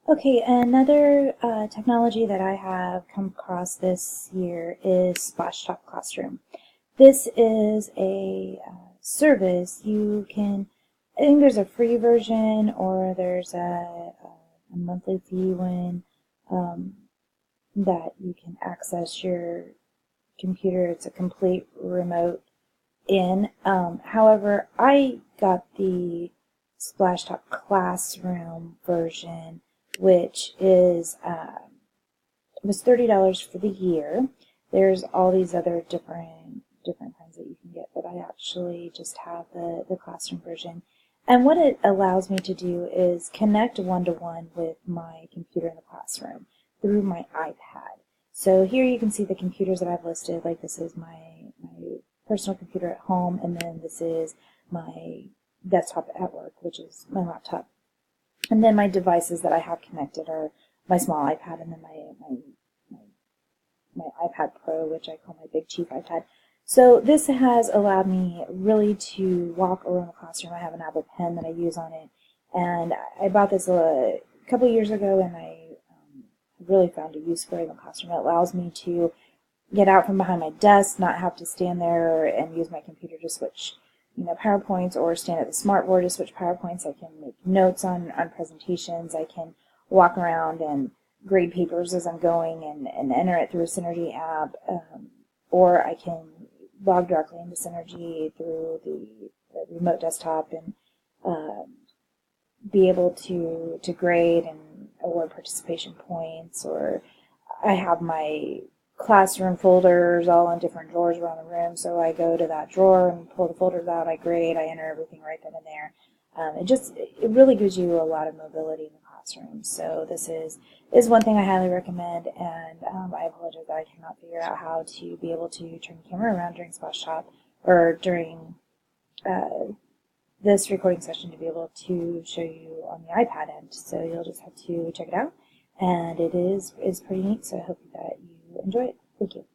Okay, another technology that I have come across this year is Splashtop Classroom. This is a service you can, I think there's a free version or there's a monthly fee one um, that you can access your computer. It's a complete remote in. However, I got the Splashtop Classroom version, which was $30 for the year. There's all these other different kinds that you can get, but I actually just have the classroom version. And what it allows me to do is connect one-to-one with my computer in the classroom through my iPad. So here you can see the computers that I've listed. Like this is my personal computer at home, and then this is my desktop at work, which is my laptop. And then my devices that I have connected are my small iPad and then my iPad Pro, which I call my Big Chief iPad. So this has allowed me really to walk around the classroom. I have an Apple Pen that I use on it, and I bought this a couple years ago, and I really found a use for it in the classroom. It allows me to get out from behind my desk, not have to stand there and use my computer to switch, PowerPoints, or stand at the smartboard to switch PowerPoints. I can make notes on presentations. I can walk around and grade papers as I'm going and enter it through a Synergy app, or I can log directly into Synergy through the remote desktop and be able to grade and award participation points. Or I have my classroom folders all in different drawers around the room, so I go to that drawer and pull the folders out, I grade, I enter everything right then and there. It really gives you a lot of mobility in the classroom. So this is one thing I highly recommend, and I apologize that I cannot figure out how to be able to turn the camera around during Splashtop or during this recording session to be able to show you on the iPad end. So you'll just have to check it out, and it is pretty neat. So I hope that you enjoy it. Thank you.